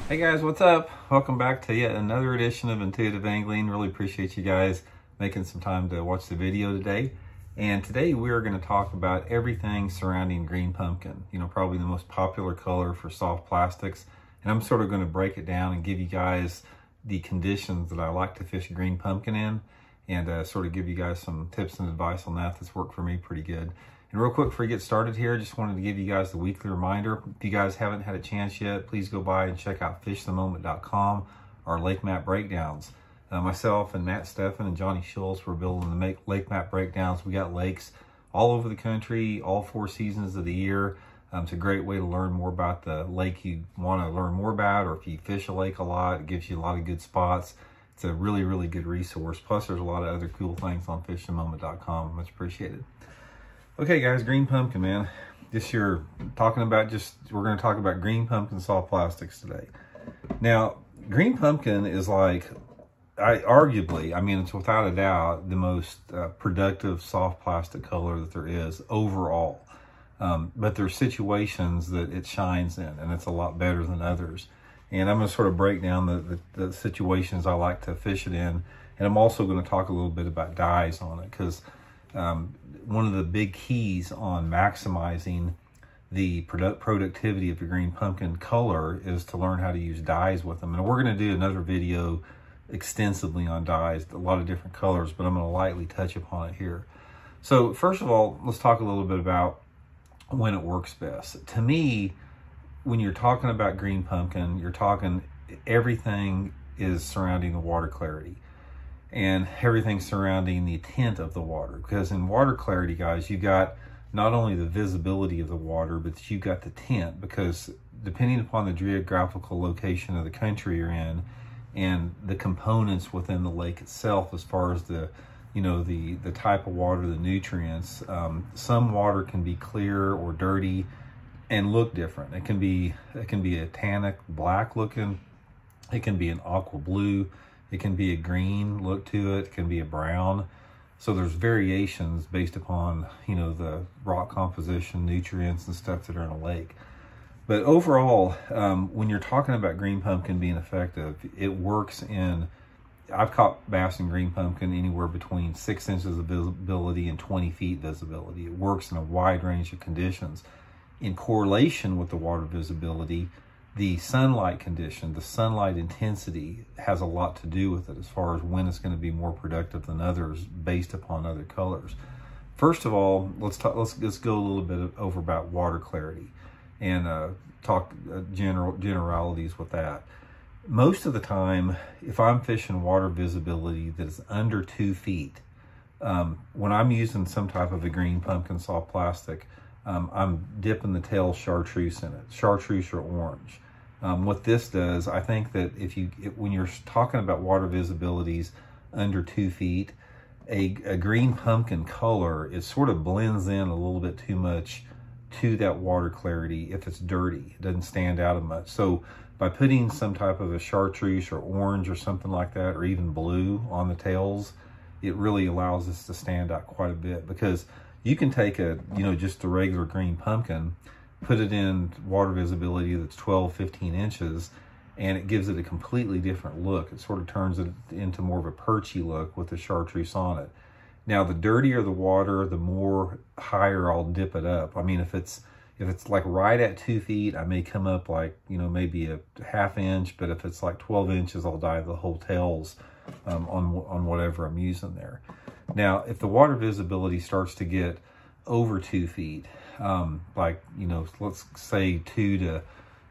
Hey guys, what's up? Welcome back to yet another edition of Intuitive Angling. Really appreciate you guys making some time to watch the video today. And today we're going to talk about everything surrounding green pumpkin. You know, probably the most popular color for soft plastics. And I'm sort of going to break it down and give you guys the conditions that I like to fish green pumpkin in, and sort of give you guys some tips and advice on that that's worked for me pretty good. And real quick before we get started here, I just wanted to give you guys the weekly reminder. If you guys haven't had a chance yet, please go by and check out fishthemoment.com, our lake map breakdowns. Myself and Matt Steffen and Johnny Schultz were building the lake map breakdowns. We got lakes all over the country, all 4 seasons of the year. It's a great way to learn more about the lake you want to learn more about, or if you fish a lake a lot, it gives you a lot of good spots. It's a really, really good resource. Plus, there's a lot of other cool things on fishthemoment.com. Much appreciated. Okay, guys, green pumpkin, man. We're going to talk about green pumpkin soft plastics today. Now, green pumpkin is like, it's without a doubt the most productive soft plastic color that there is overall. But there's situations that it shines in, and it's a lot better than others. And I'm going to sort of break down the situations I like to fish it in. And I'm also going to talk a little bit about dyes on it, because one of the big keys on maximizing the productivity of your green pumpkin color is to learn how to use dyes with them. And we're going to do another video extensively on dyes, a lot of different colors, but I'm going to lightly touch upon it here. So first of all, let's talk a little bit about when it works best. To me, when you're talking about green pumpkin, you're talking everything is surrounding the water clarity and everything surrounding the tint of the water. Because in water clarity, guys, you got not only the visibility of the water, but you got the tint, because depending upon the geographical location of the country you're in and the components within the lake itself, as far as the type of water, the nutrients, some water can be clear or dirty and look different. It can be a tannic black looking, it can be an aqua blue, it can be a green look to it, it can be a brown. So there's variations based upon, the rock composition, nutrients and stuff that are in a lake. But overall, when you're talking about green pumpkin being effective, it works I've caught bass in green pumpkin anywhere between 6 inches of visibility and 20 feet visibility. It works in a wide range of conditions. In correlation with the water visibility, the sunlight condition, the sunlight intensity has a lot to do with it as far as when it's going to be more productive than others based upon other colors. First of all, let's go a little bit over about water clarity and talk generalities with that. Most of the time, if I'm fishing water visibility that is under 2 feet, when I'm using some type of a green pumpkin soft plastic, I'm dipping the tail chartreuse in it, chartreuse or orange. What this does, I think that when you're talking about water visibilities under 2 feet, a green pumpkin color, it sort of blends in a little bit too much to that water clarity. If it's dirty, it doesn't stand out as much. So by putting some type of a chartreuse or orange or something like that, or even blue on the tails, it really allows this to stand out quite a bit. Because you can take just a regular green pumpkin, put it in water visibility that's 12, 15 inches, and it gives it a completely different look. It sort of turns it into more of a perchy look with the chartreuse on it. Now, the dirtier the water, the more higher I'll dip it up. I mean, if it's like right at 2 feet, I may come up like, maybe a ½ inch, but if it's like 12 inches, I'll dive the whole tails on whatever I'm using there. Now, if the water visibility starts to get over 2 feet, let's say 2 to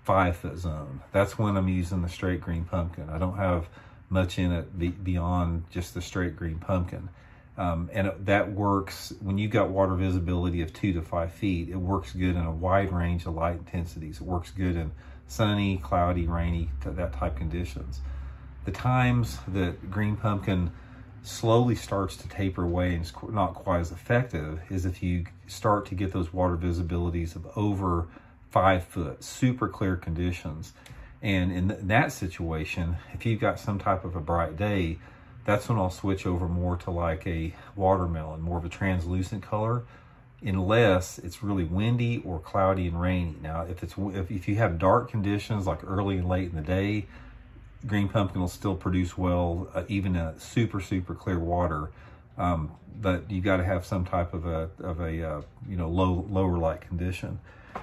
5 foot zone, that's when I'm using the straight green pumpkin. I don't have much in it beyond just the straight green pumpkin. And that works when you got water visibility of 2 to 5 feet. It works good in a wide range of light intensities. It works good in sunny, cloudy, rainy, that type conditions. The times that green pumpkin slowly starts to taper away and it's not quite as effective is if you start to get those water visibilities of over 5 foot, super clear conditions. And in that situation, if you've got some type of a bright day, that's when I'll switch over more to like a watermelon, more of a translucent color. unless it's really windy or cloudy and rainy. Now, if you have dark conditions like early and late in the day, green pumpkin will still produce well, even in super clear water. But you got to have some type of a lower light condition.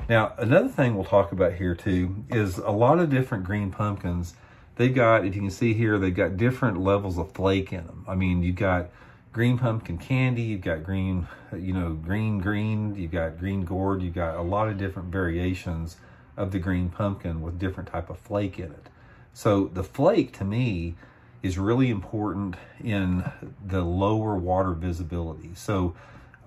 Now, another thing we'll talk about here too is a lot of different green pumpkins. They've got, if you can see here, they've got different levels of flake in them. I mean, you've got green pumpkin candy, you've got green, green, you've got green gourd, you've got a lot of different variations of the green pumpkin with different type of flake in it. So the flake, to me, is really important in the lower water visibility. So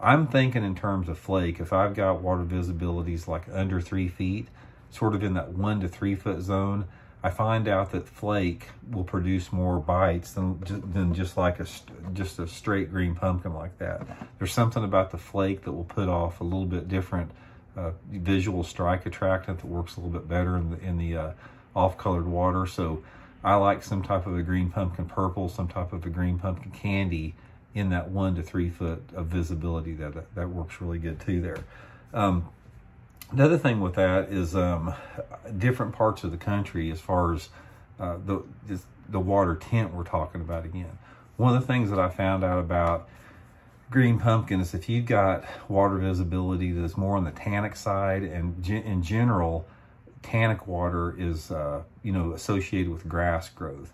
I'm thinking in terms of flake, if I've got water visibilities like under 3 feet, sort of in that 1 to 3 foot zone, I find out that flake will produce more bites than just like a straight green pumpkin like that. There's something about the flake that will put off a little bit different visual strike attractant that works a little bit better in the off-colored water. So I like some type of a green pumpkin purple, some type of a green pumpkin candy in that 1 to 3 foot of visibility. That works really good too there. Another thing with that is different parts of the country as far as the water tint we're talking about again. One of the things that I found out about green pumpkin is if you've got water visibility that's more on the tannic side, and in general, tannic water is associated with grass growth.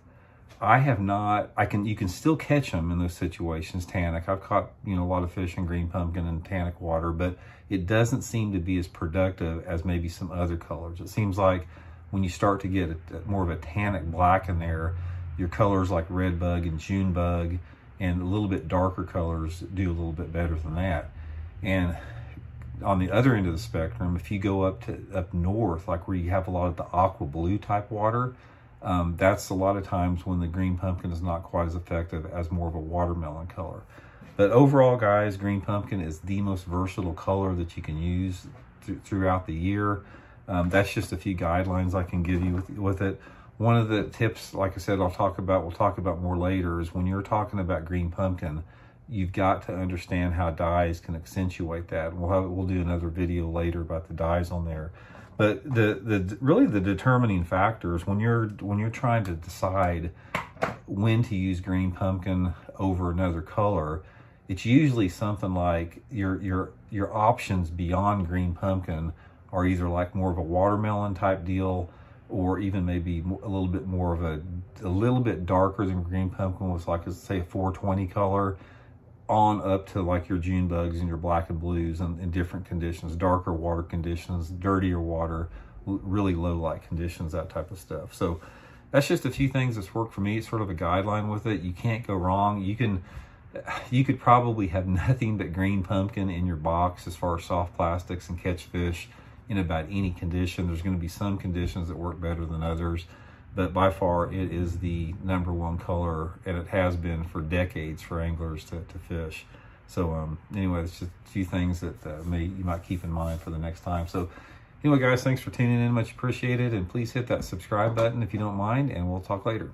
You can still catch them in those situations, tannic. I've caught, a lot of fish in green pumpkin and tannic water, but it doesn't seem to be as productive as maybe some other colors. It seems like when you start to get more of a tannic black in there, your colors like red bug and June bug and a little bit darker colors do a little bit better than that. And on the other end of the spectrum, if you go up north, like where you have a lot of the aqua blue type water, that's a lot of times when the green pumpkin is not quite as effective as more of a watermelon color. But overall, guys, green pumpkin is the most versatile color that you can use throughout the year. That's just a few guidelines I can give you with it. One of the tips, like I said, we'll talk about more later, is when you're talking about green pumpkin, you've got to understand how dyes can accentuate that. We'll do another video later about the dyes on there. But really the determining factors when you're trying to decide when to use green pumpkin over another color, it's usually something like your options beyond green pumpkin are either like more of a watermelon type deal, or even maybe a little bit more of a little bit darker than green pumpkin with, like, say, a 420 color, on up to like your June bugs and your black and blues in different conditions, darker water conditions, dirtier water, really low light conditions, that type of stuff. So that's just a few things that's worked for me. It's sort of a guideline with it. You can't go wrong. You could probably have nothing but green pumpkin in your box as far as soft plastics and catch fish in about any condition. There's going to be some conditions that work better than others, but by far it is the #1 color, and it has been for decades for anglers to fish. So anyway, it's just a few things that you might keep in mind for the next time. So anyway, guys, thanks for tuning in, much appreciated, and please hit that subscribe button if you don't mind, and we'll talk later.